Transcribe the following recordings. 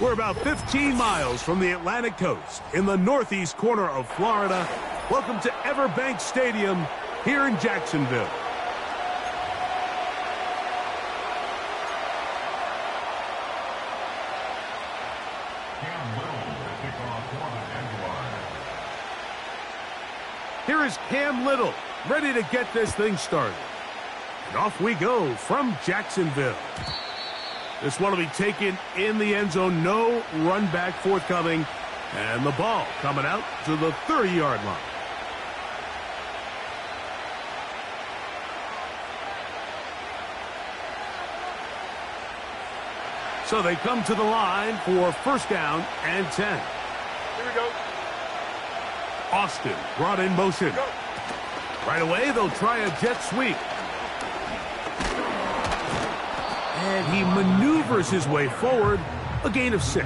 We're about 15 miles from the Atlantic coast in the northeast corner of Florida. Welcome to Everbank Stadium here in Jacksonville. Here is Cam Little, ready to get this thing started. And off we go from Jacksonville. This one will be taken in the end zone. No run back forthcoming. And the ball coming out to the 30-yard line. So they come to the line for first down and 10. Here we go. Austin brought in motion. Right away, they'll try a jet sweep. And he maneuvers his way forward, a gain of 6.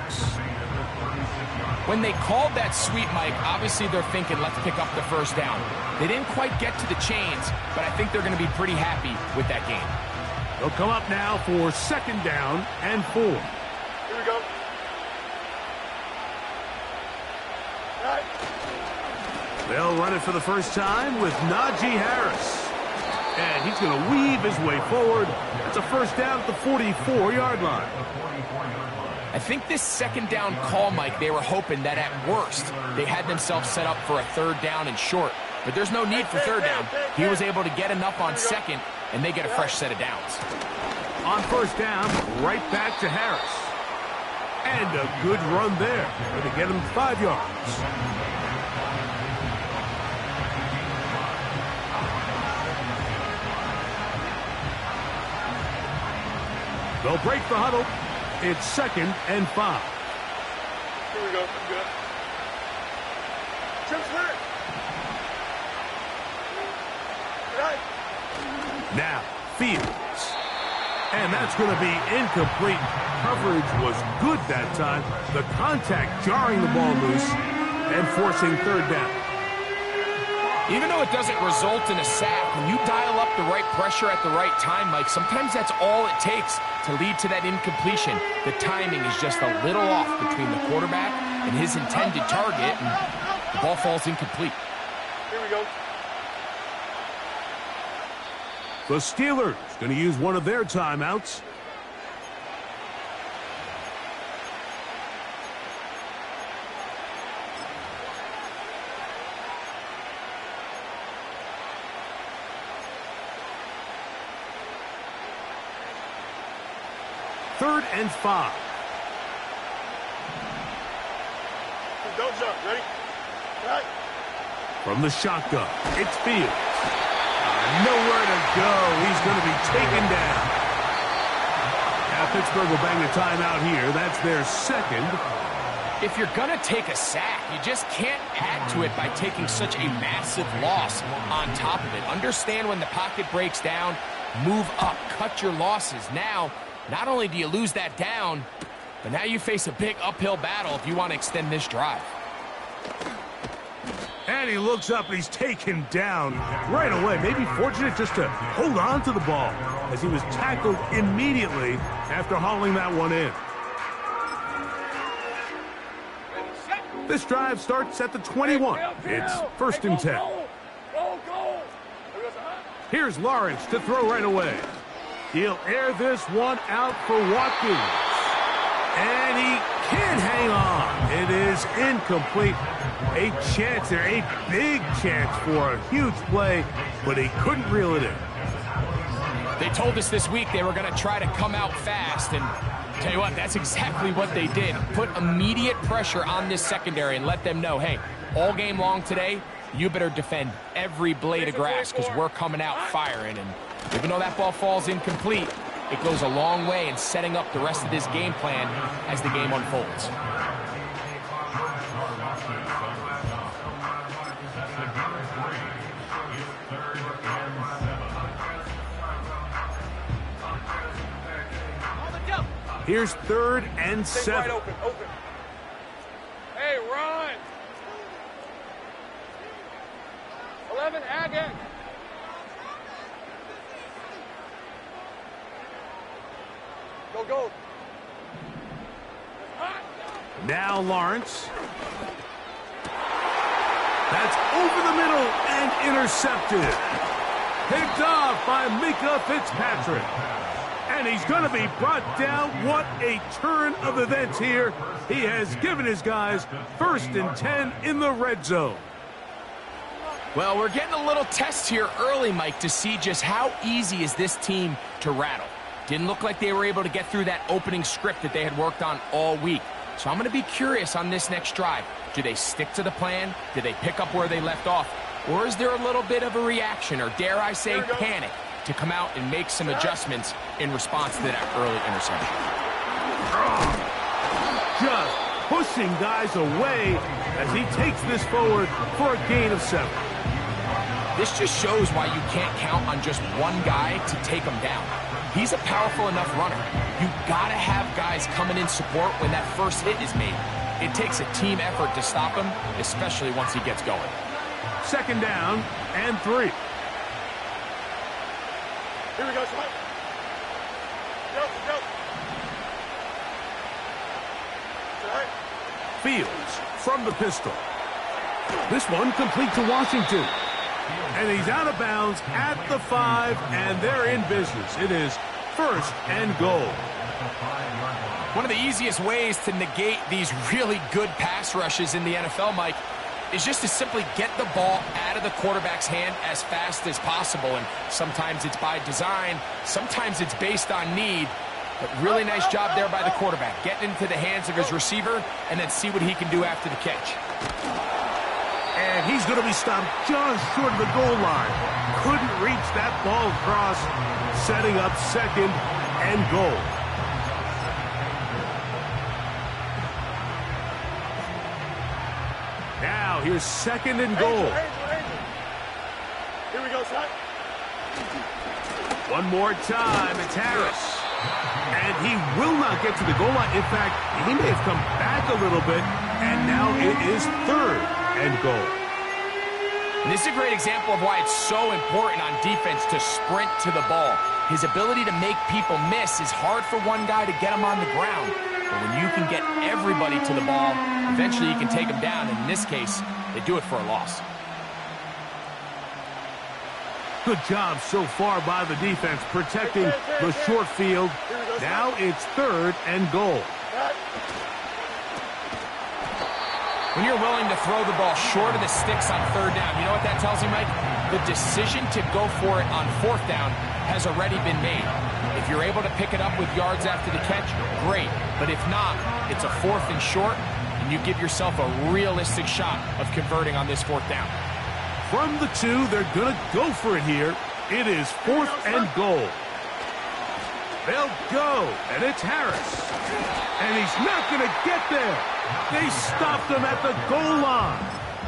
When they called that sweep, Mike, obviously they're thinking, let's pick up the first down. They didn't quite get to the chains, but I think they're going to be pretty happy with that game. They'll come up now for second down and 4. Here we go. Right. They'll run it for the first time with Najee Harris. And he's going to weave his way forward. It's a first down at the 44-yard line. I think this second down call, Mike, they were hoping that at worst they had themselves set up for a third down and short. But there's no need for third down. He was able to get enough on second, and they get a fresh set of downs. On first down, right back to Harris. And a good run there. Going to get him 5 yards. They'll break the huddle. It's second and 5. Here we go. Good. Jump clear. Right. Now, Fields. And that's going to be incomplete. Coverage was good that time. The contact jarring the ball loose and forcing third down. Even though it doesn't result in a sack, when you dial up the right pressure at the right time, Mike, sometimes that's all it takes to lead to that incompletion. The timing is just a little off between the quarterback and his intended target, and the ball falls incomplete. Here we go. The Steelers going to use one of their timeouts. Third and 5. Don't jump. Ready? Right. From the shotgun, it's Fields. Nowhere to go. He's going to be taken down. Now Pittsburgh will bang a timeout here. That's their second. If you're going to take a sack, you just can't add to it by taking such a massive loss on top of it. Understand when the pocket breaks down, move up, cut your losses. Now, not only do you lose that down, but now you face a big uphill battle if you want to extend this drive. And he looks up and he's taken down right away. Maybe fortunate just to hold on to the ball as he was tackled immediately after hauling that one in. This drive starts at the 21. It's first and 10. Here's Lawrence to throw right away. He'll air this one out for Watkins. And he can't hang on. It is incomplete. A chance there, a big chance for a huge play, but he couldn't reel it in. They told us this week they were going to try to come out fast, and tell you what, that's exactly what they did. Put immediate pressure on this secondary and let them know, hey, all game long today, you better defend every blade of grass because we're coming out firing. And even though that ball falls incomplete, it goes a long way in setting up the rest of this game plan as the game unfolds. Here's third and 7. Wide open. Hey, run. 11, again. Go. Now Lawrence. That's over the middle and intercepted. Picked off by Mika Fitzpatrick. And he's going to be brought down. What a turn of events here. He has given his guys 1st and 10 in the red zone. Well, we're getting a little test here early, Mike, to see just how easy is this team to rattle. Didn't look like they were able to get through that opening script that they had worked on all week. So I'm going to be curious on this next drive. Do they stick to the plan? Do they pick up where they left off? Or is there a little bit of a reaction, or dare I say panic, to come out and make some adjustments in response to that early interception? Just pushing guys away as he takes this forward for a gain of 7. This just shows why you can't count on just one guy to take him down. He's a powerful enough runner. You gotta have guys coming in support when that first hit is made. It takes a team effort to stop him, especially once he gets going. 2nd down and 3. Here we go, Smite. Go. All right. Fields from the pistol. This one complete to Washington. And he's out of bounds at the 5, and they're in business. It is 1st and goal. One of the easiest ways to negate these really good pass rushes in the NFL, Mike, is just to simply get the ball out of the quarterback's hand as fast as possible. And sometimes it's by design, sometimes it's based on need. But really nice job there by the quarterback, getting into the hands of his receiver and then see what he can do after the catch. And he's going to be stopped just short of the goal line. Couldn't reach that ball across, setting up 2nd and goal. Now here's 2nd and goal. Here we go, Scott. One more time, it's Harris. And he will not get to the goal line. In fact, he may have come back a little bit, and now it is 3rd and goal. And this is a great example of why it's so important on defense to sprint to the ball. His ability to make people miss is hard for one guy to get him on the ground. But when you can get everybody to the ball, eventually you can take them down. And in this case, they do it for a loss. Good job so far by the defense protecting the short field. Now it's 3rd and goal. When you're willing to throw the ball short of the sticks on 3rd down, you know what that tells you, Mike? The decision to go for it on 4th down has already been made. If you're able to pick it up with yards after the catch, great. But if not, it's a 4th and short, and you give yourself a realistic shot of converting on this 4th down. From the 2, they're going to go for it here. It is 4th and goal. They'll go, and it's Harris. And he's not going to get there. They stopped him at the goal line.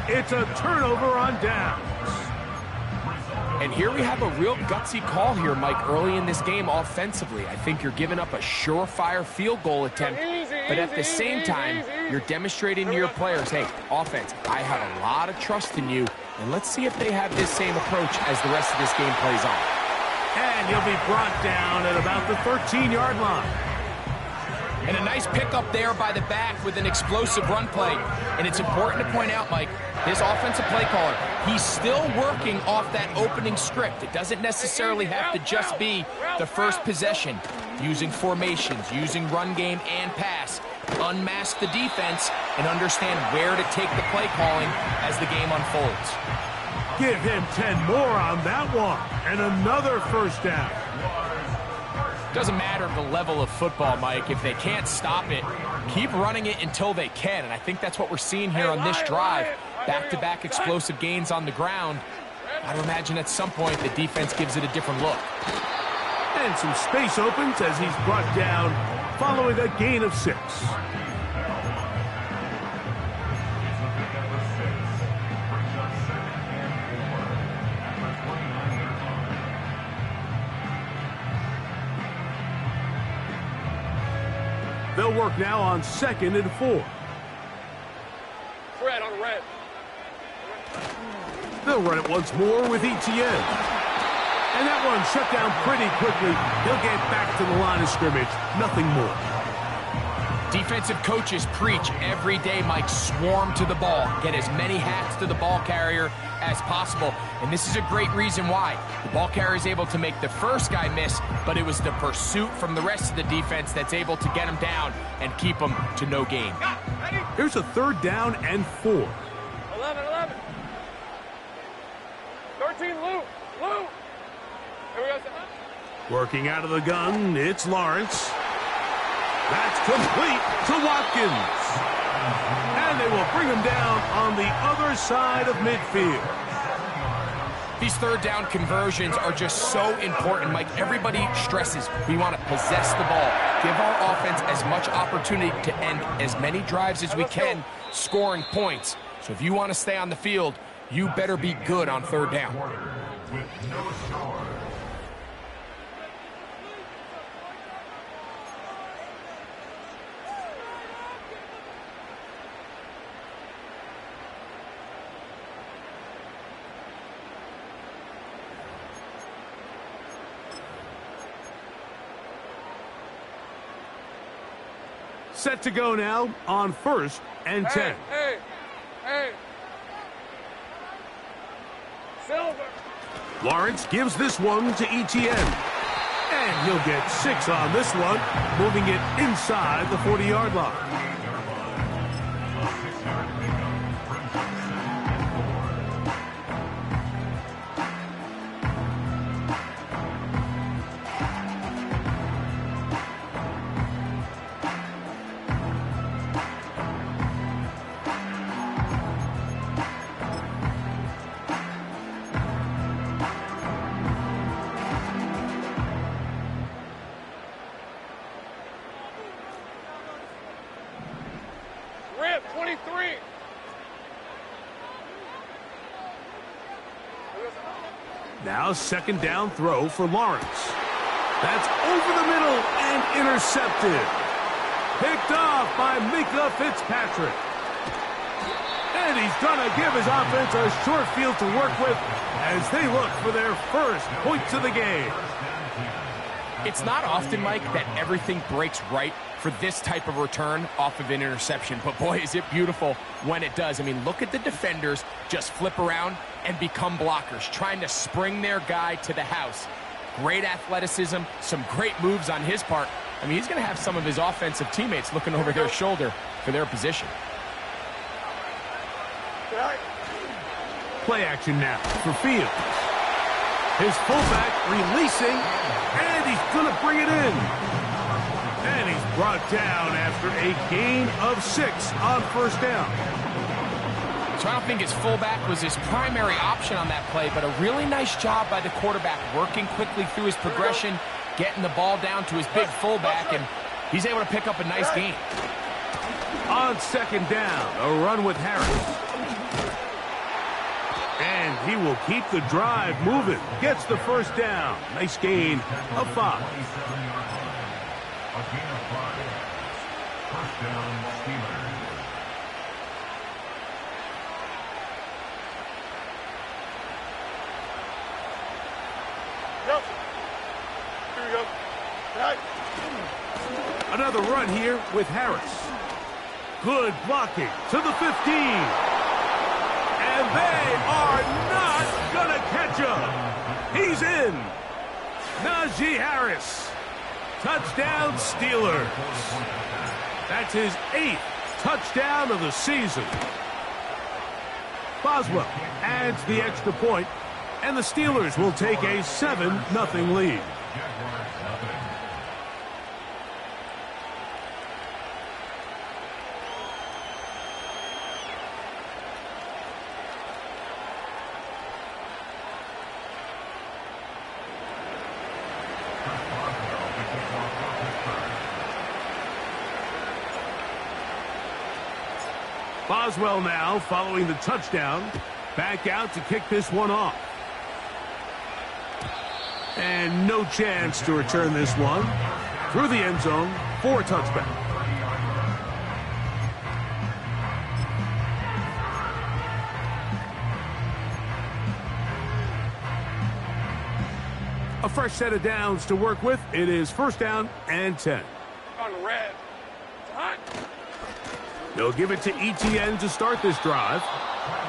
It's a turnover on downs. And here we have a real gutsy call here, Mike, early in this game offensively. I think you're giving up a surefire field goal attempt, but at the same time, you're demonstrating to your players, hey, offense, I have a lot of trust in you, and let's see if they have this same approach as the rest of this game plays on. And he'll be brought down at about the 13-yard line. And a nice pickup there by the back with an explosive run play. And it's important to point out, Mike, this offensive play caller, he's still working off that opening script. It doesn't necessarily have to just be the first possession. Using formations, using run game and pass. Unmask the defense and understand where to take the play calling as the game unfolds. Give him 10 more on that one. And another 1st down. Doesn't matter the level of football, Mike. If they can't stop it, keep running it until they can. And I think that's what we're seeing here on this drive. Back-to-back explosive gains on the ground. I'd imagine at some point the defense gives it a different look. And some space opens as he's brought down following a gain of 6. They'll work now on 2nd and 4. Red on red. They'll run it once more with ETN. And that one shut down pretty quickly. He'll get back to the line of scrimmage. Nothing more. Defensive coaches preach every day, Mike, swarm to the ball. Get as many hats to the ball carrier as possible. And this is a great reason why. The ball carrier is able to make the first guy miss, but it was the pursuit from the rest of the defense that's able to get him down and keep him to no gain. Here's a 3rd down and 4. 11. 13, Lou. Here we go. Working out of the gun, it's Lawrence. That's complete to Watkins. And they will bring him down on the other side of midfield. These 3rd down conversions are just so important, Mike. Everybody stresses we want to possess the ball, give our offense as much opportunity to end as many drives as we can, scoring points. So if you want to stay on the field, you better be good on 3rd down. Set to go now on 1st and 10. Hey. Silver. Lawrence gives this one to Etienne. And he'll get 6 on this one, moving it inside the 40-yard line. Rip, 23. Now 2nd down throw for Lawrence. That's over the middle and intercepted. Picked off by Mika Fitzpatrick. And he's going to give his offense a short field to work with as they look for their first points of the game. It's not often, Mike, that everything breaks right for this type of return off of an interception. But boy, is it beautiful when it does. I mean, look at the defenders just flip around and become blockers, trying to spring their guy to the house. Great athleticism, some great moves on his part. I mean, he's going to have some of his offensive teammates looking over their shoulder for their position. Play action now for Fields. His fullback releasing, and he's going to bring it in. And he's brought down after a gain of 6 on 1st down. So I don't think his fullback was his primary option on that play, but a really nice job by the quarterback working quickly through his progression, getting the ball down to his big fullback, and he's able to pick up a nice gain. On 2nd down, a run with Harris. And he will keep the drive moving. Gets the 1st down. Nice gain of 5. Here we go. Right. Another run here with Harris. Good blocking to the 15. And they are not going to catch him. He's in. Najee Harris. Touchdown Steelers. That's his 8th touchdown of the season. Boswell adds the extra point, and the Steelers will take a 7-0 lead. Boswell now following the touchdown. Back out to kick this one off. And no chance to return this one. Through the end zone for a touchback. A fresh set of downs to work with. It is 1st down and 10. On red. Hot. They'll give it to ETN to start this drive.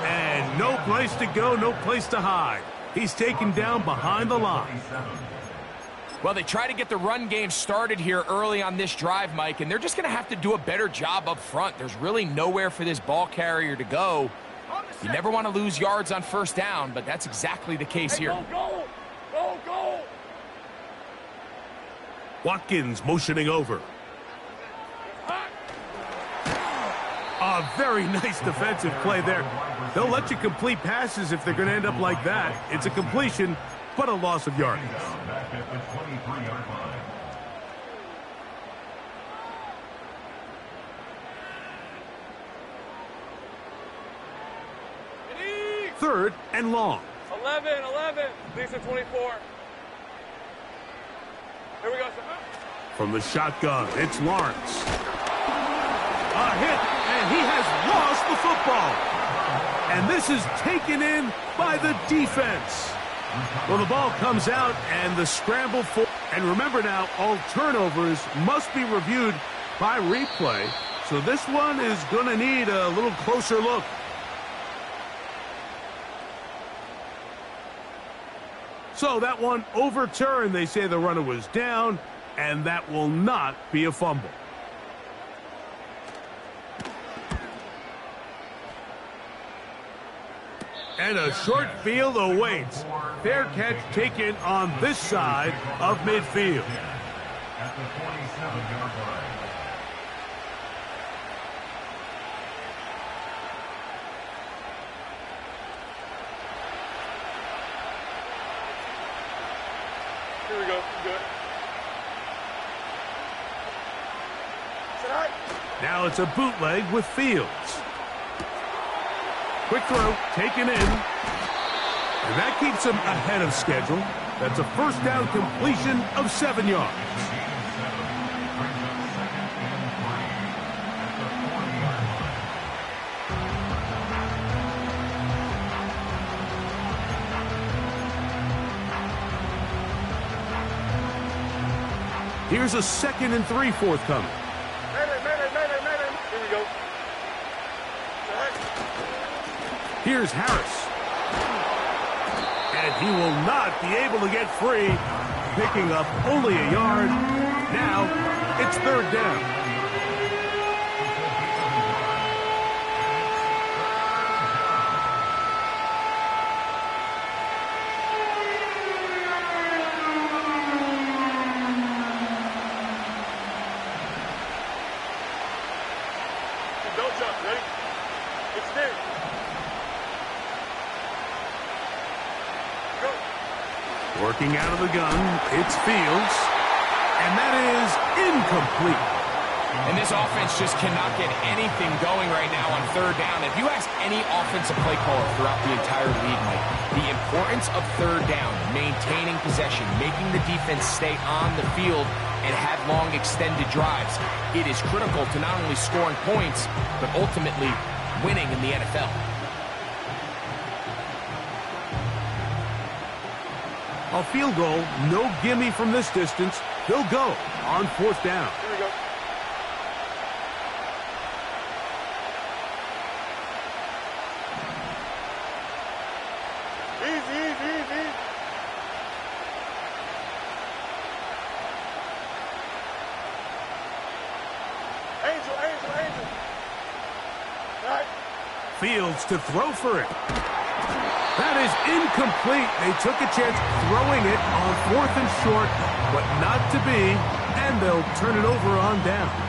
And no place to go, no place to hide. He's taken down behind the line. Well, they try to get the run game started here early on this drive, Mike, and they're just going to have to do a better job up front. There's really nowhere for this ball carrier to go. You never want to lose yards on first down, but that's exactly the case here. Go, go, go. Watkins motioning over. A very nice defensive play there. They'll let you complete passes if they're going to end up like that. It's a completion, but a loss of yardage. Third and long. 11. Lisa 24. Here we go, sir. From the shotgun, it's Lawrence. A hit, and he has lost the football. And this is taken in by the defense. Well, the ball comes out, and the scramble for... And remember now, all turnovers must be reviewed by replay. So this one is going to need a little closer look. So that one overturned. They say the runner was down, and that will not be a fumble. And a short field awaits. Fair catch taken on this side of midfield. At the 47-yard line. Here we go. Good. Now it's a bootleg with Fields. Quick throw, taken in. And that keeps him ahead of schedule. That's a first down completion of 7 yards. Here's a 2nd and 3 forthcoming. Here we go. Here's Harris. And he will not be able to get free, picking up only a yard. Now it's 3rd down. Don't jump. Ready? It's there. Go. Working out of the gun, it's Fields. And that is incomplete. And this offense just cannot get anything going right now on 3rd down. If you ask any offensive play caller throughout the entire league, Mike, the importance of 3rd down, maintaining possession, making the defense stay on the field and have long extended drives, it is critical to not only scoring points, but ultimately winning in the NFL. A field goal, no gimme from this distance. They'll go on 4th down. Here we go. Easy. Angel. All right. Fields to throw for it. That is incomplete. They took a chance throwing it on 4th and short, but not to be, and they'll turn it over on downs.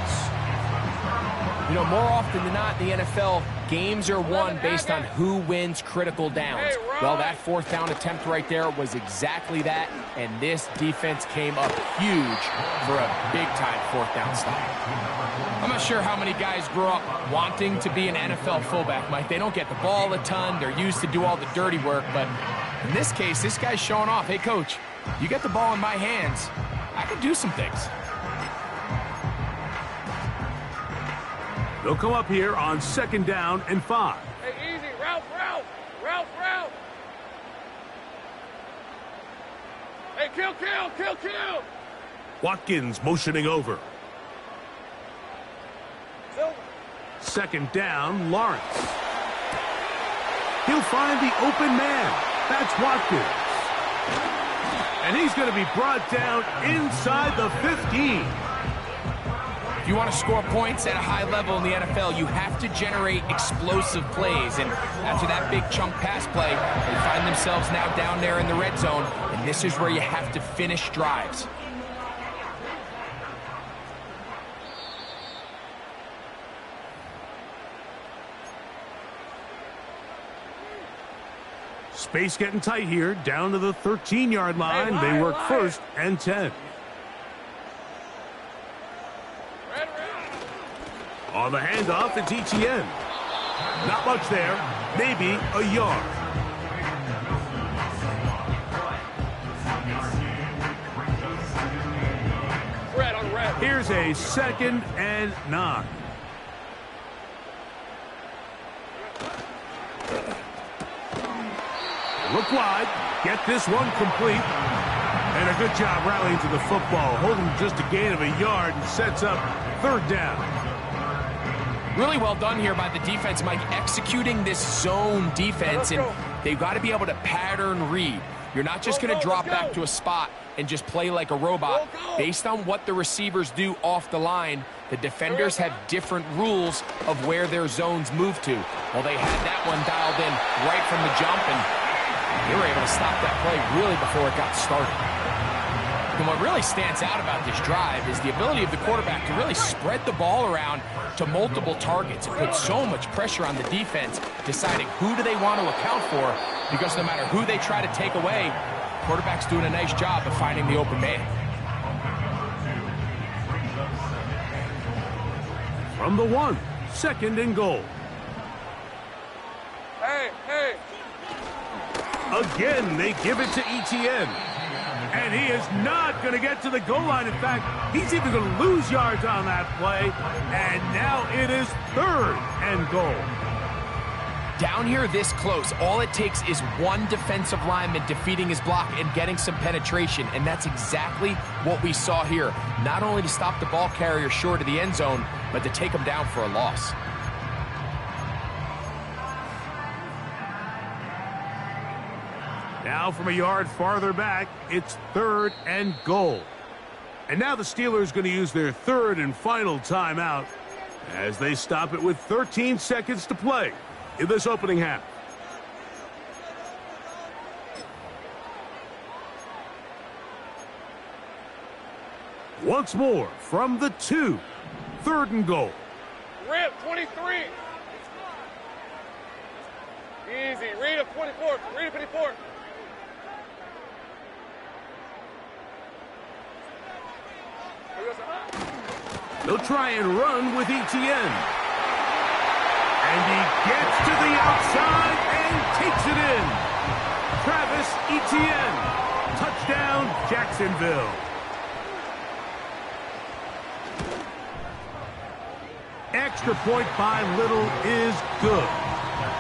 You know, more often than not in the NFL, games are won based on who wins critical downs. Well, that 4th down attempt right there was exactly that, and this defense came up huge for a big-time 4th down stop. I'm not sure how many guys grew up wanting to be an NFL fullback, Mike. They don't get the ball a ton. They're used to do all the dirty work, but in this case, this guy's showing off. Hey, coach, you get the ball in my hands, I can do some things. They'll come up here on 2nd down and 5. Hey, easy. Ralph. Hey, kill. Watkins motioning over. second down, Lawrence. He'll find the open man. That's Watkins. And he's going to be brought down inside the 15. If you want to score points at a high level in the NFL, you have to generate explosive plays. And after that big chunk pass play, they find themselves now down there in the red zone. And this is where you have to finish drives. Space getting tight here, down to the 13-yard line. They work first and 10. On the handoff, it's Etienne. Not much there, maybe a yard. Here's a 2nd and 9. Look wide, get this one complete. And a good job rallying to the football, holding just a gain of a yard and sets up 3rd down. Really well done here by the defense, Mike, executing this zone defense, and they've got to be able to pattern read. You're not just going to drop back to a spot and just play like a robot. Based on what the receivers do off the line, the defenders have different rules of where their zones move to. Well, they had that one dialed in right from the jump, and they were able to stop that play really before it got started. And what really stands out about this drive is the ability of the quarterback to really spread the ball around to multiple targets. It puts so much pressure on the defense, deciding who do they want to account for, because no matter who they try to take away, quarterback's doing a nice job of finding the open man. From the 1, 2nd and goal. Hey, hey. Again, they give it to Etienne. And he is not going to get to the goal line. In fact, he's even going to lose yards on that play. And now it is 3rd and goal. Down here this close, all it takes is one defensive lineman defeating his block and getting some penetration. And that's exactly what we saw here. Not only to stop the ball carrier short of the end zone, but to take him down for a loss. Now from a yard farther back, it's 3rd and goal. And now the Steelers going to use their 3rd and final timeout as they stop it with 13 seconds to play in this opening half. Once more from the 2, 3rd and goal. Rip, 23. Easy. Read a 24. Read a 24. They'll try and run with Etienne. And he gets to the outside and takes it in. Travis Etienne. Touchdown, Jacksonville. Extra point by Little is good.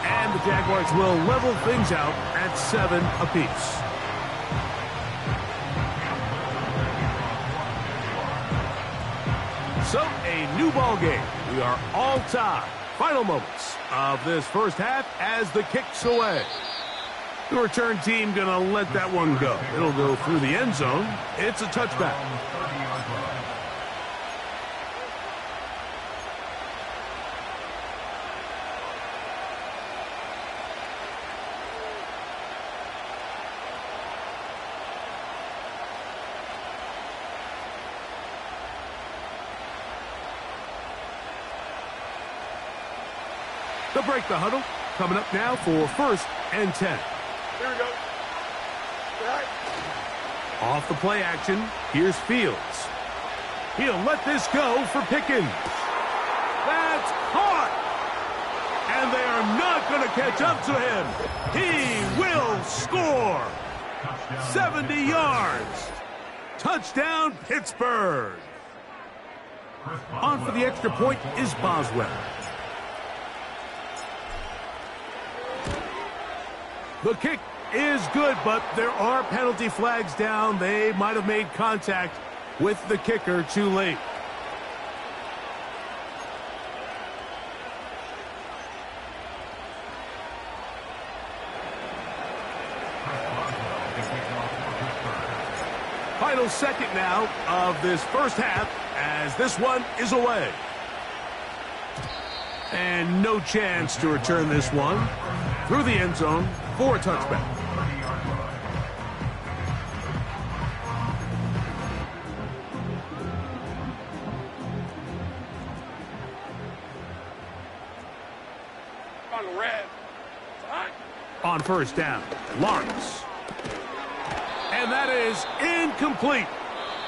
And the Jaguars will level things out at 7 apiece. So, a new ball game. We are all tied. Final moments of this first half as the kick's away. The return team going to let that one go. It'll go through the end zone. It's a touchback. They'll break the huddle. Coming up now for 1st and 10. Here we go. Right. Off the play action, here's Fields. He'll let this go for Pickens. That's caught! And they are not going to catch up to him. He will score. 70 yards. Touchdown, Pittsburgh. On for the extra point is Boswell. The kick is good, but there are penalty flags down. They might have made contact with the kicker too late. second now of this first half as this one is away. And no chance to return this one through the end zone for a touchback. On red. On first down, Lawrence. And that is incomplete.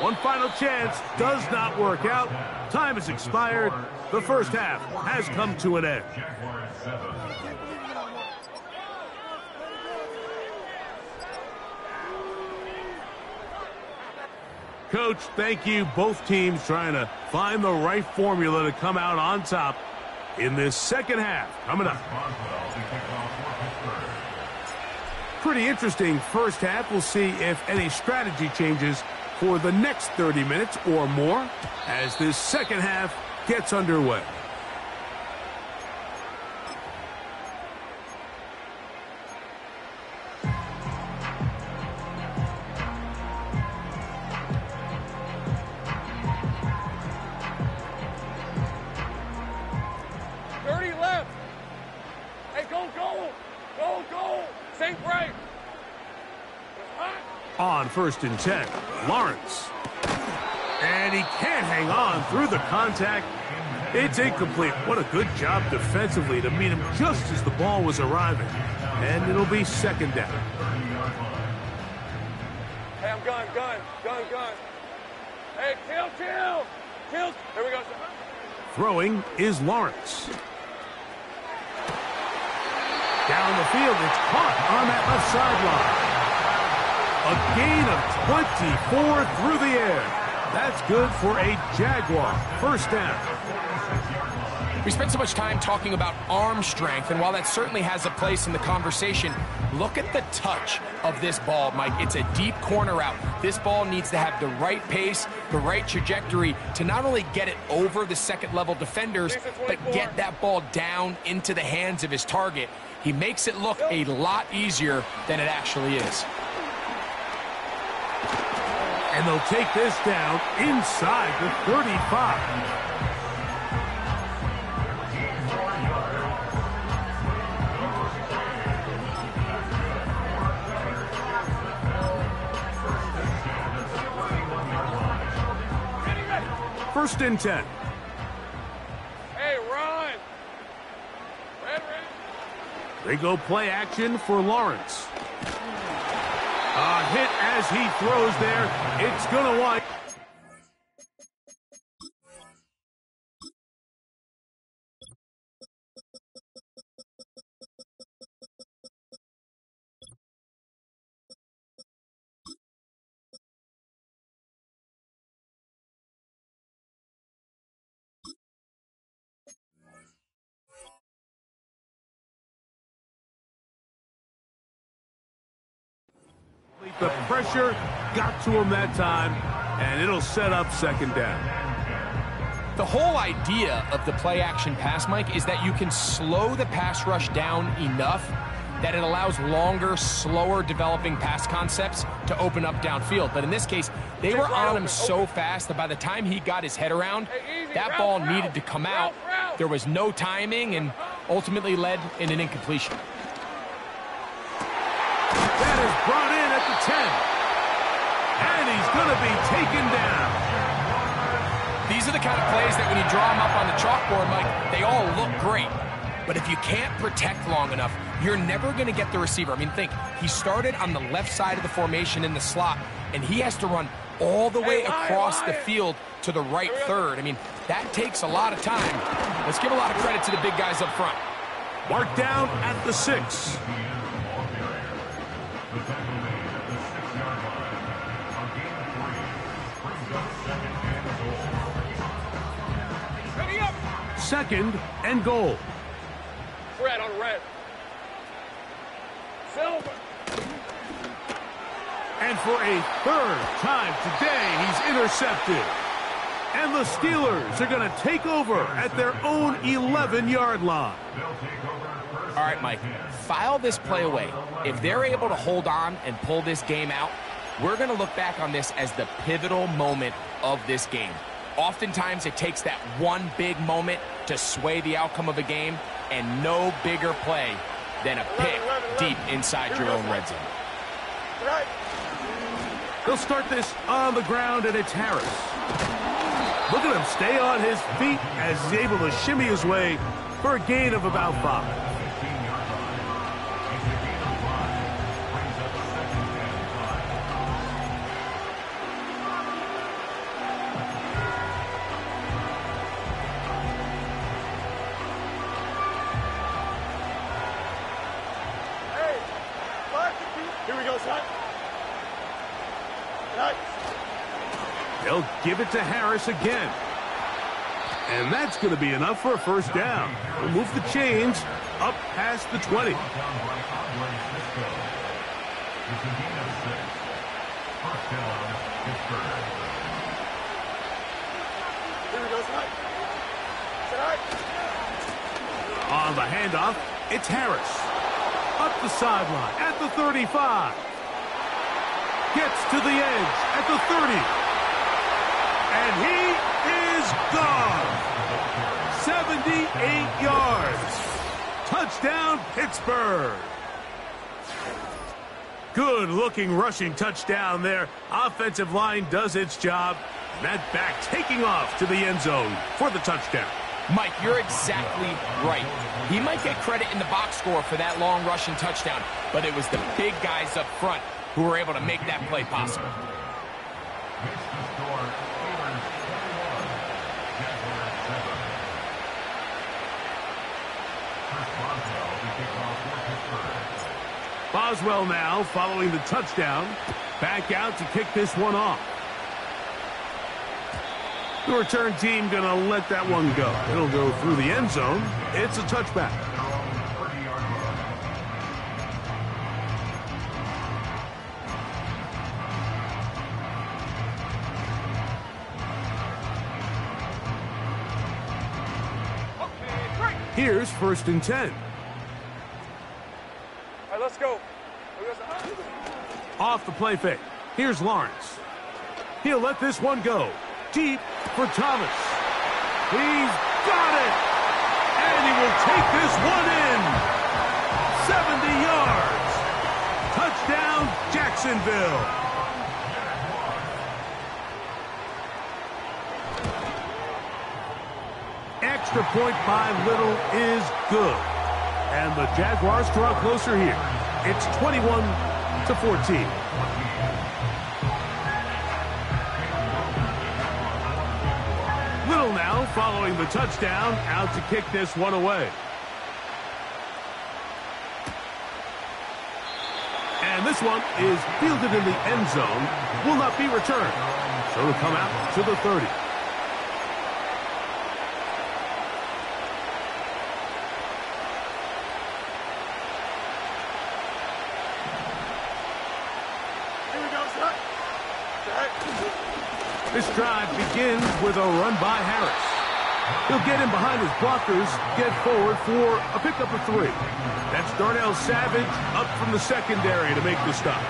One final chance does not work out. Time has expired. The first half has come to an end. Coach, thank you. Both teams trying to find the right formula to come out on top in this second half. Coming up. Pretty interesting first half. We'll see if any strategy changes for the next 30 minutes or more as this second half gets underway. On first and 10, Lawrence. And he can't hang on through the contact. It's incomplete. What a good job defensively to meet him just as the ball was arriving. And it'll be second down. Hey, I'm gun. Hey, chill. Here we go. Throwing is Lawrence. Down the field, it's caught on that left sideline. A gain of 24 through the air. That's good for a Jaguar. First down. We spent so much time talking about arm strength, and while that certainly has a place in the conversation, look at the touch of this ball, Mike. It's a deep corner route. This ball needs to have the right pace, the right trajectory to not only get it over the second-level defenders, but get that ball down into the hands of his target. He makes it look a lot easier than it actually is. And they'll take this down inside the 35. First and 10. Hey, run! Red. They go play action for Lawrence. A hit as he throws there. It's going to wind. The pressure got to him that time, and it'll set up second down. The whole idea of the play-action pass, Mike, is that you can slow the pass rush down enough that it allows longer, slower developing pass concepts to open up downfield. But in this case, they were on him so fast that by the time he got his head around, that ball needed to come out. There was no timing and ultimately led in an incompletion. That is brought in at the 10. And he's going to be taken down. These are the kind of plays that when you draw them up on the chalkboard, Mike, they all look great. But if you can't protect long enough, you're never going to get the receiver. I mean, think, he started on the left side of the formation in the slot, and he has to run all the way across the field to the right third. I mean, that takes a lot of time. Let's give a lot of credit to the big guys up front. Marked down at the 6. Second and goal. Red on red. Silver. And for a third time today, he's intercepted. And the Steelers are going to take over at their own 11-yard line. All right, Mike, file this play away. If they're able to hold on and pull this game out, we're going to look back on this as the pivotal moment of this game. Oftentimes, it takes that one big moment to sway the outcome of a game, and no bigger play than a pick deep inside your own red zone. They'll start this on the ground, and it's Harris. Look at him stay on his feet as he's able to shimmy his way for a gain of about 5. Here we go, son. They'll give it to Harris again. And that's going to be enough for a first down. We'll move the chains up past the 20. Here we go, son. On the handoff, it's Harris. Up the sideline at the 35. Gets to the edge at the 30. And he is gone. 78 yards. Touchdown, Pittsburgh. Good-looking rushing touchdown there. Offensive line does its job. That back taking off to the end zone for the touchdown. Mike, you're exactly right. He might get credit in the box score for that long rushing touchdown, but it was the big guys up front who were able to make that play possible. Boswell now following the touchdown. Back out to kick this one off. The return team going to let that one go. It'll go through the end zone. It's a touchback. Here's 1st and 10. All right, let's go. Off the play fake. Here's Lawrence. He'll let this one go. Deep for Thomas. He's got it! And he will take this one in. 70 yards. Touchdown, Jacksonville. Extra point by Little is good. And the Jaguars draw closer here. It's 21-14. Little now following the touchdown, out to kick this one away. And this one is fielded in the end zone, will not be returned. So it'll come out to the 30. This drive begins with a run by Harris. He'll get in behind his blockers, get forward for a pickup of 3. That's Darnell Savage up from the secondary to make the stop.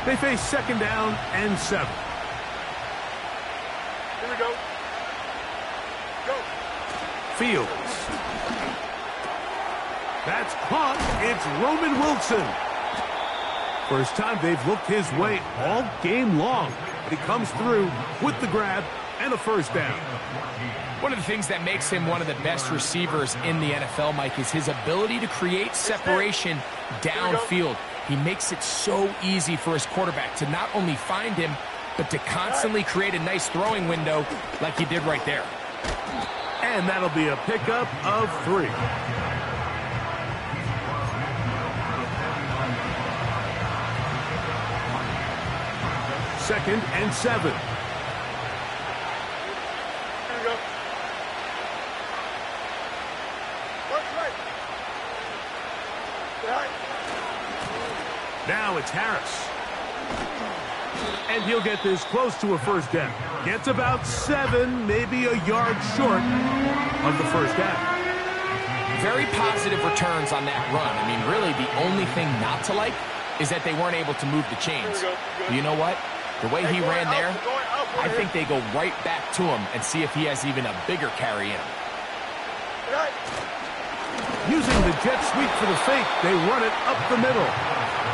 They face 2nd down and 7. Here we go. Go. Fields. That's caught. It's Roman Wilson. First time they've looked his way all game long. But he comes through with the grab and a first down. One of the things that makes him one of the best receivers in the NFL, Mike, is his ability to create separation downfield. He makes it so easy for his quarterback to not only find him, but to constantly create a nice throwing window like he did right there. And that'll be a pickup of 3. Second and 7. Here we go. Now it's Harris. And he'll get this close to a first down. Gets about 7, maybe a yard short of the first down. Very positive returns on that run. I mean, really, the only thing not to like is that they weren't able to move the chains. You know what? The way he ran there, I think they go right back to him and see if he has even a bigger carry in him. Using the jet sweep for the fake, they run it up the middle.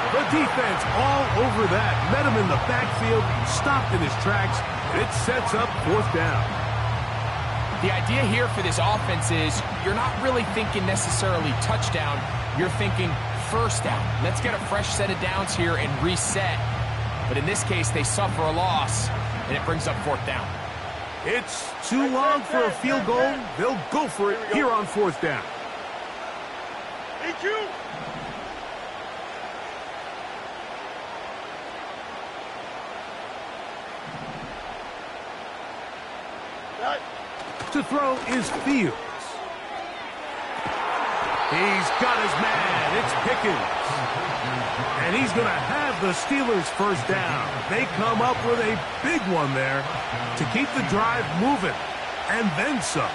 The defense all over that. Met him in the backfield, stopped in his tracks, and it sets up fourth down. The idea here for this offense is you're not really thinking necessarily touchdown. You're thinking first down. Let's get a fresh set of downs here and reset. But in this case, they suffer a loss, and it brings up fourth down. It's too long for a field goal. They'll go for it here on fourth down. EQ. To throw is Fields. He's got his man. It's Pickens. And he's going to have the Steelers first down. They come up with a big one there to keep the drive moving. And then some.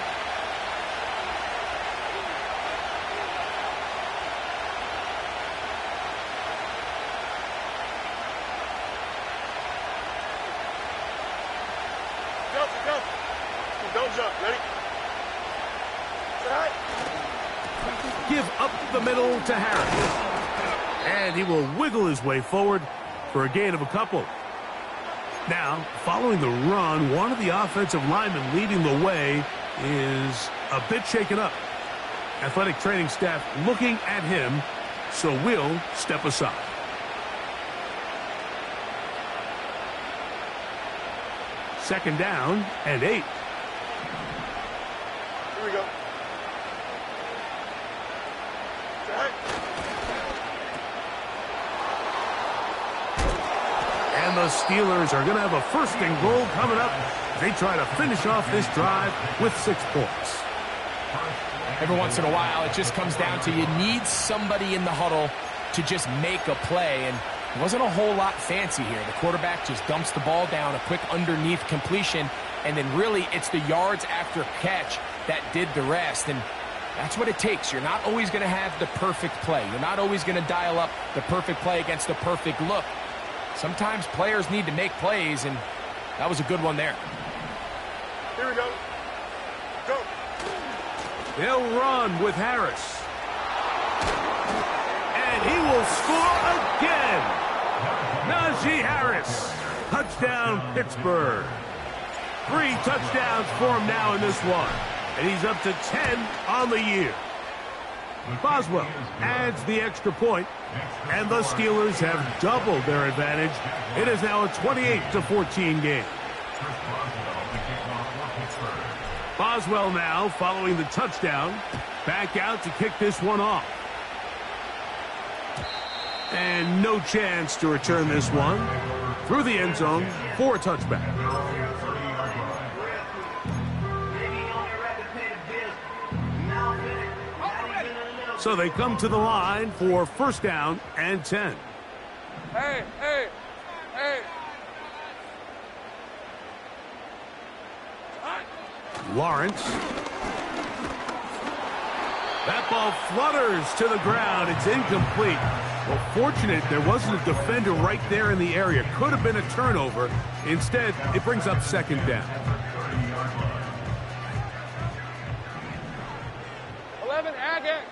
Don't jump. Ready? Give up the middle to Harris. And he will wiggle his way forward for a gain of a couple. Now, following the run, one of the offensive linemen leading the way is a bit shaken up. Athletic training staff looking at him, so we'll step aside. Second down and 8. Here we go. And the Steelers are going to have a first and goal coming up. They try to finish off this drive with 6 points. Every once in a while, it just comes down to you need somebody in the huddle to just make a play. And it wasn't a whole lot fancy here. The quarterback just dumps the ball down, a quick underneath completion, and then really it's the yards after catch that did the rest. And that's what it takes. You're not always going to have the perfect play. You're not always going to dial up the perfect play against the perfect look. Sometimes players need to make plays, and that was a good one there. Here we go. Go. They'll run with Harris. And he will score again. Najee Harris. Touchdown, Pittsburgh. 3 touchdowns for him now in this one. And he's up to 10 on the year. Boswell adds the extra point, and the Steelers have doubled their advantage. It is now a 28-14 game. Boswell now following the touchdown. Back out to kick this one off. And no chance to return this one through the end zone for a touchback. So they come to the line for first down and 10. Hey. Lawrence. That ball flutters to the ground. It's incomplete. Well, fortunate there wasn't a defender right there in the area. Could have been a turnover. Instead, it brings up second down. 11, Agate.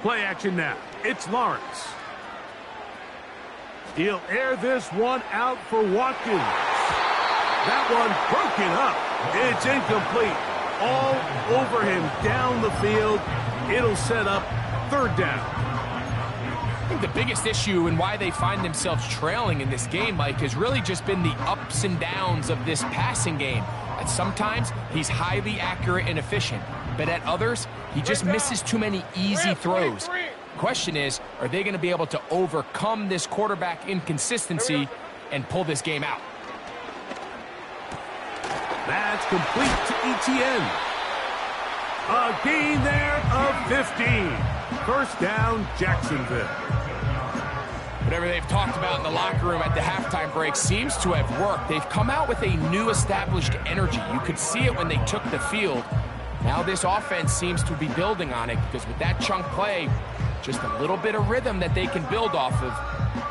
Play action now. It's Lawrence. He'll air this one out for Watkins. That one broken up. It's incomplete. All over him down the field. It'll set up third down. I think the biggest issue and why they find themselves trailing in this game, Mike, has really just been the ups and downs of this passing game. And sometimes he's highly accurate and efficient, but at others, he just misses too many easy throws. Question is, are they going to be able to overcome this quarterback inconsistency and pull this game out? That's complete to ETN. A gain there of 15. First down, Jacksonville. Whatever they've talked about in the locker room at the halftime break seems to have worked. They've come out with a new established energy. You could see it when they took the field. Now this offense seems to be building on it because with that chunk play, just a little bit of rhythm that they can build off of.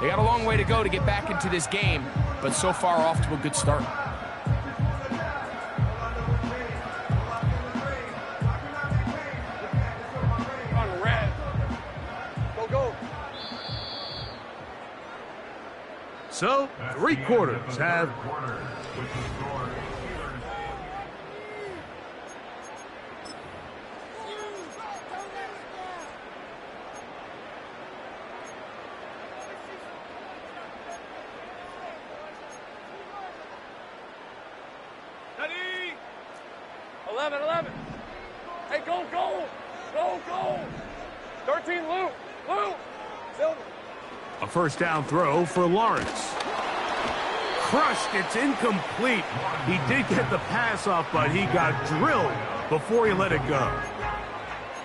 They got a long way to go to get back into this game, but so far off to a good start. On red. Go, go. So, 3 quarters have... Ready? 11. Hey, go, go. Go, go. 13, Lou. Silver. A first down throw for Lawrence. Crushed, it's incomplete. He did get the pass off, but he got drilled before he let it go.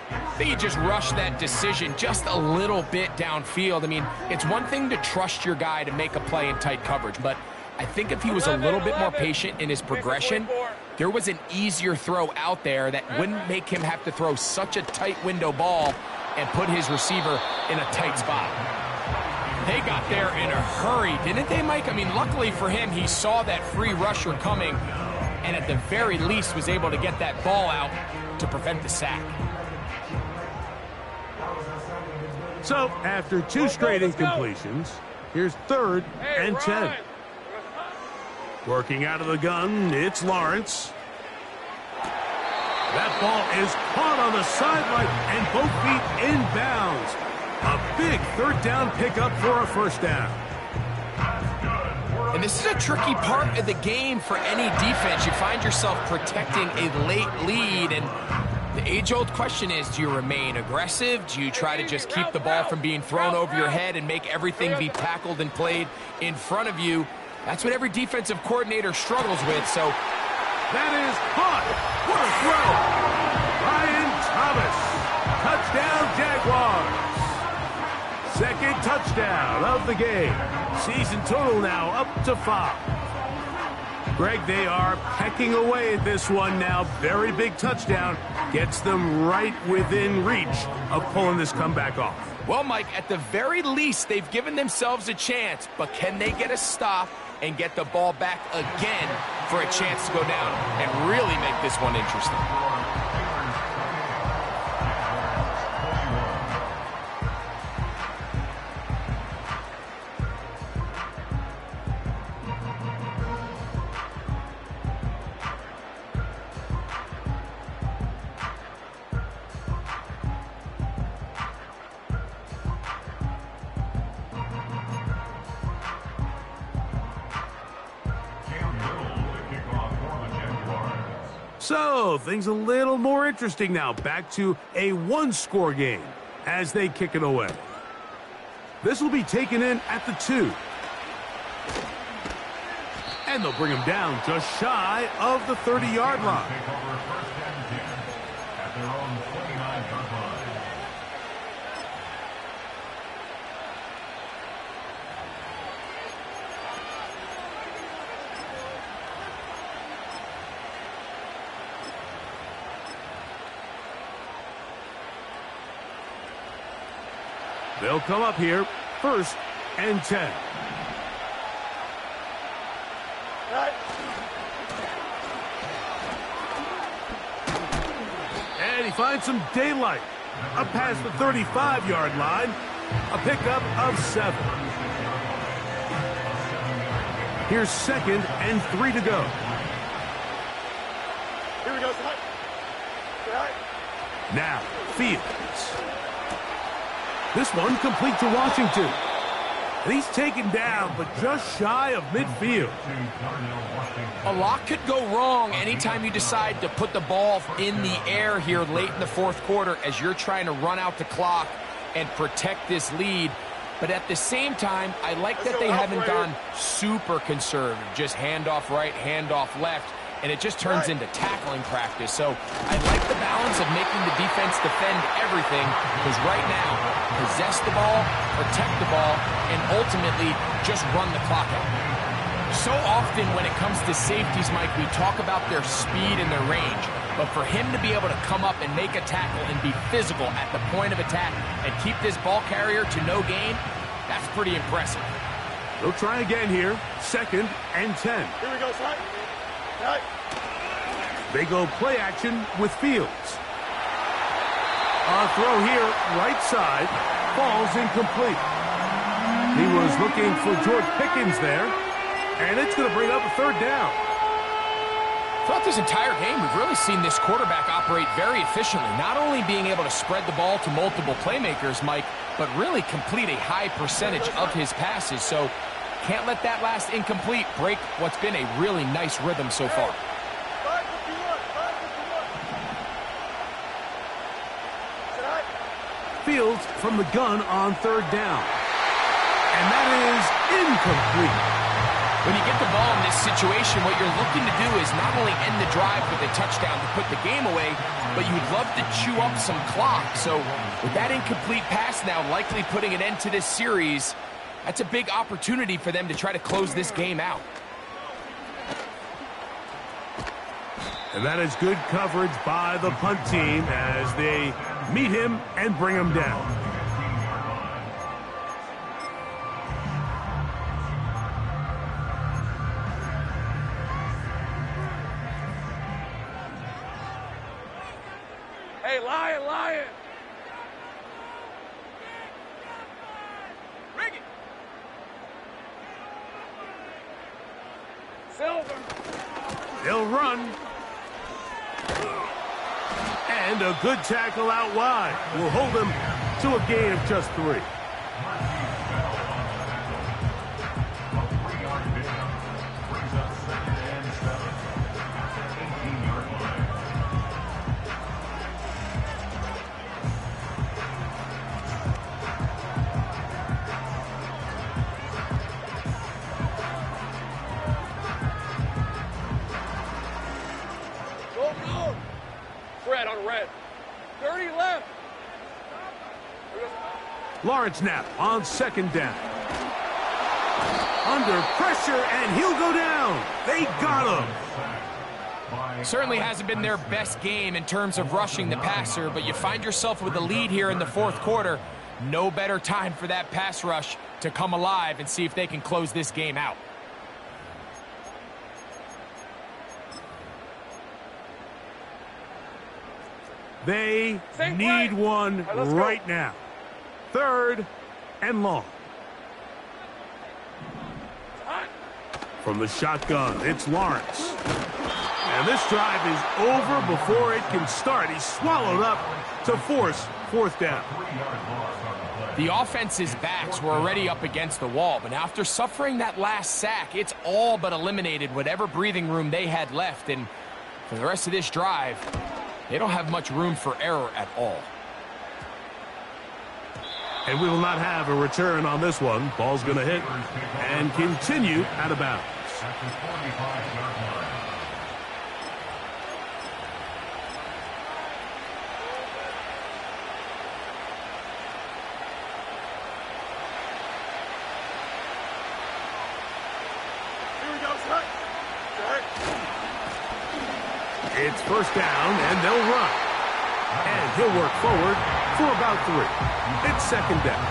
I think he just rushed that decision just a little bit downfield. I mean, it's one thing to trust your guy to make a play in tight coverage, but I think if he was a little bit more patient in his progression, there was an easier throw out there that wouldn't make him have to throw such a tight window ball and put his receiver in a tight spot. They got there in a hurry, didn't they, Mike? I mean, luckily for him, he saw that free rusher coming and at the very least was able to get that ball out to prevent the sack. So, after 2 straight incompletions, here's 3rd and 10. Working out of the gun, it's Lawrence. That ball is caught on the sideline and both feet inbounds. A big 3rd down pickup for a first down. And this is a tricky part of the game for any defense. You find yourself protecting a late lead, and the age-old question is, do you remain aggressive? Do you try to just keep the ball from being thrown over your head and make everything be tackled and played in front of you? That's what every defensive coordinator struggles with, so... That is caught. What a throw. Ryan Thomas. Touchdown, Jaguars. 2nd touchdown of the game. Season total now up to 5. Greg, they are pecking away at this one now. Very big touchdown. Gets them right within reach of pulling this comeback off. Well, Mike, at the very least, they've given themselves a chance, but can they get a stop and get the ball back again for a chance to go down and really make this one interesting? So, things a little more interesting now. Back to a 1-score game as they kick it away. This will be taken in at the 2. And they'll bring him down just shy of the 30-yard line. Take over 1st and 10 at their own 29-yard line. They'll come up here, 1st and 10. And he finds some daylight. Up past the 35-yard line. A pickup of 7. Here's 2nd and 3 to go. Here we go. Now, Fields. This one complete to Washington. And he's taken down, but just shy of midfield. A lot could go wrong anytime you decide to put the ball in the air here late in the 4th quarter as you're trying to run out the clock and protect this lead. But at the same time, I like that they haven't gone super conservative. Just handoff right, handoff left, and it just turns into tackling practice. So I like the balance balance of making the defense defend everything, because right now, possess the ball, protect the ball, and ultimately just run the clock out. So often when it comes to safeties, Mike, we talk about their speed and their range, but for him to be able to come up and make a tackle and be physical at the point of attack and keep this ball carrier to no gain, that's pretty impressive. They'll try again here. 2nd and 10. Here we go, son. Right. They go play action with Fields. A throw here, right side, falls incomplete. He was looking for George Pickens there, and it's going to bring up a 3rd down. Throughout this entire game, we've really seen this quarterback operate very efficiently, not only being able to spread the ball to multiple playmakers, Mike, but really complete a high percentage of his passes. So can't let that last incomplete break what's been a really nice rhythm so far. Fields from the gun on 3rd down. And that is incomplete. When you get the ball in this situation, what you're looking to do is not only end the drive with a touchdown to put the game away, but you'd love to chew up some clock. So with that incomplete pass now likely putting an end to this series, that's a big opportunity for them to try to close this game out. And that is good coverage by the punt team as they meet him and bring him down. Hey, Lion! Ring it! Silver! They'll run. And a good tackle out wide will hold them to a gain of just 3. A 3-yard pickup brings up 2nd and 7 at the 18-yard line. Go! Red on red. 30 left. Lawrence Knapp on 2nd down. Under pressure, and he'll go down. They got him. Certainly hasn't been their best game in terms of rushing the passer, but you find yourself with a lead here in the 4th quarter. No better time for that pass rush to come alive and see if they can close this game out. They need one right now. 3rd and long. From the shotgun, it's Lawrence. And this drive is over before it can start. He's swallowed up to force 4th down. The offense's backs were already up against the wall, but after suffering that last sack, it's all but eliminated whatever breathing room they had left. And for the rest of this drive, they don't have much room for error at all. And we will not have a return on this one. Ball's going to hit and continue out of bounds. At the 45-yard line. Here we go, son. It's 1st down, and they'll run. And he'll work forward for about 3. It's 2nd down.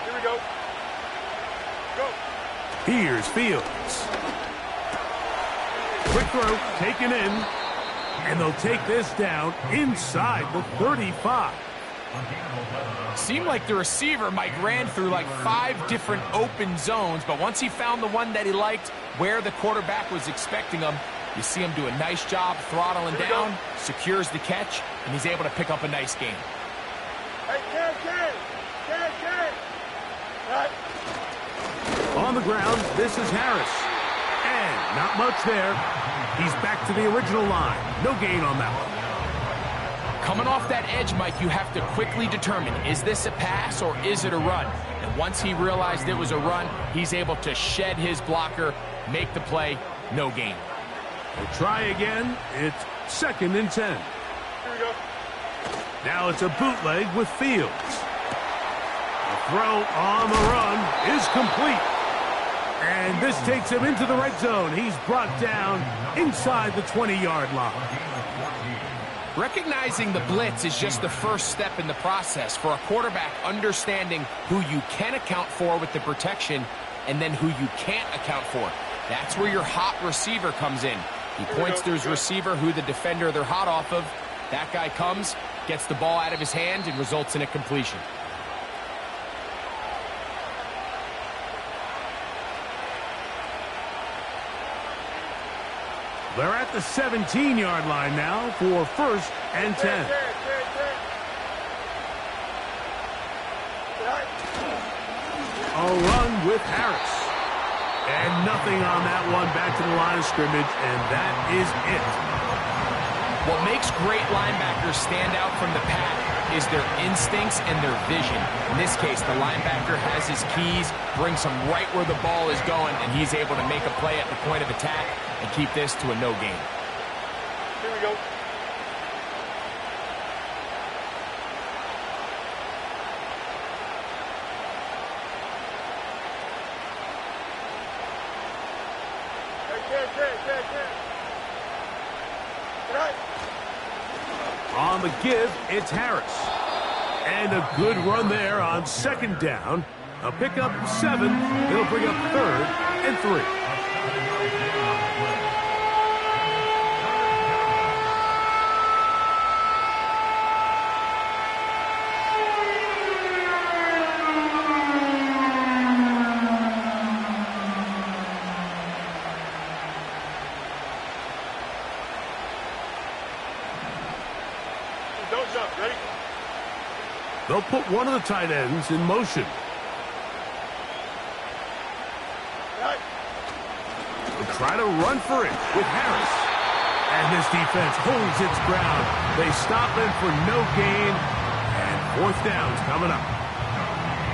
Here we go. Go. Here's Fields. Quick throw, taken in. And they'll take this down inside the 35. Seemed like the receiver, Mike, ran through like 5 different open zones, but once he found the one that he liked, where the quarterback was expecting him, you see him do a nice job throttling down, secures the catch, and he's able to pick up a nice gain. Hey, Right. On the ground, this is Harris. And not much there. He's back to the original line. No gain on that one. Coming off that edge, Mike, you have to quickly determine, is this a pass or is it a run? And once he realized it was a run, he's able to shed his blocker, make the play, no gain. We'll try again. It's 2nd and 10. Here we go. Now it's a bootleg with Fields. The throw on the run is complete. And this takes him into the red zone. He's brought down inside the 20-yard line. Recognizing the blitz is just the first step in the process for a quarterback, understanding who you can account for with the protection and then who you can't account for. That's where your hot receiver comes in. He points to his receiver who the defender they're hot off of. That guy comes, gets the ball out of his hand, and results in a completion. They're at the 17-yard line now for 1st and 10. A run with Harris. And nothing on that one, back to the line of scrimmage, and that is it. What makes great linebackers stand out from the pack is their instincts and their vision. In this case, the linebacker has his keys, brings him right where the ball is going, and he's able to make a play at the point of attack and keep this to a no gain. Here we go. On the give, it's Harris. And a good run there on 2nd down. A pickup 7. It'll bring up 3rd and 3. Don't jump. Ready? They'll put one of the tight ends in motion. Right. They'll try to run for it with Harris. And this defense holds its ground. They stop him for no gain. And 4th down's coming up.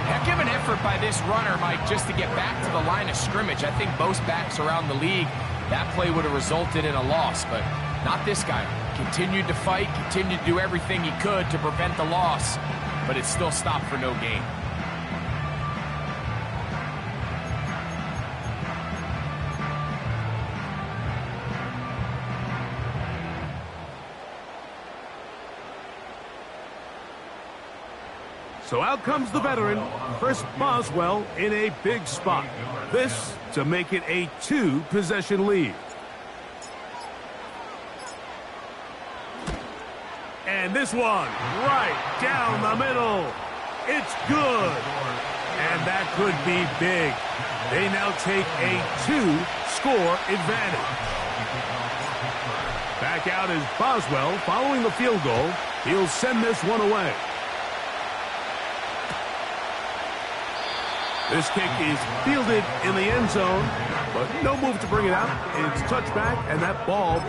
Heck of an effort by this runner, Mike, just to get back to the line of scrimmage. I think most backs around the league, that play would have resulted in a loss, but not this guy. Continued to fight, continued to do everything he could to prevent the loss, but it still stopped for no gain. So out comes the veteran, Chris Boswell, in a big spot. This to make it a 2-possession lead. And this one, right down the middle. It's good. And that could be big. They now take a 2-score advantage. Back out is Boswell following the field goal. He'll send this one away. This kick is fielded in the end zone, but no move to bring it out. It's touchback, and that ball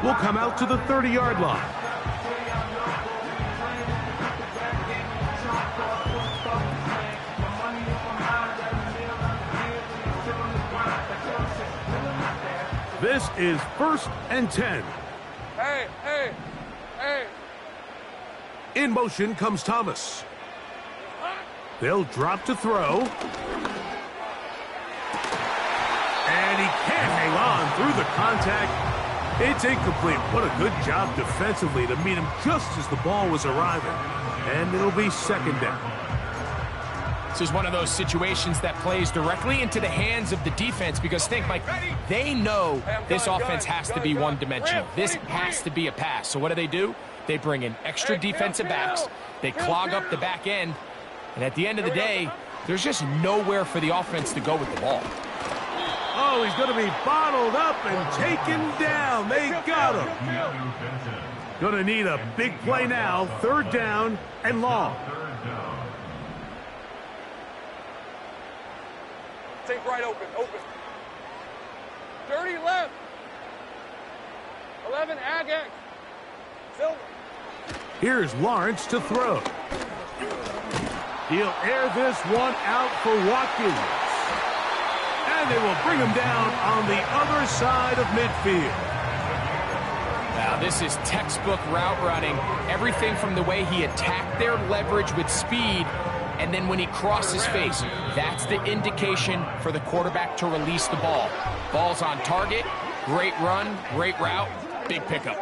will come out to the 30-yard line. This is 1st and 10. Hey. In motion comes Thomas. They'll drop to throw. And he can't hang on through the contact. It's incomplete. What a good job defensively to meet him just as the ball was arriving. And it'll be 2nd down. This is one of those situations that plays directly into the hands of the defense because think, Mike, they know this offense has to be one-dimensional. This has to be a pass. So what do? They bring in extra defensive backs. They clog up the back end. And at the end of the day, there's just nowhere for the offense to go with the ball. Oh, he's going to be bottled up and taken down. They got him. Going to need a big play now. 3rd down and long. Take right open. Dirty left. 11, Ag X. Silver. Here's Lawrence to throw. He'll air this one out for Watkins. And they will bring him down on the other side of midfield. Now, this is textbook route running. Everything from the way he attacked their leverage with speed, and then when he crossed his face, that's the indication for the quarterback to release the ball. Ball's on target, great run, great route, big pickup.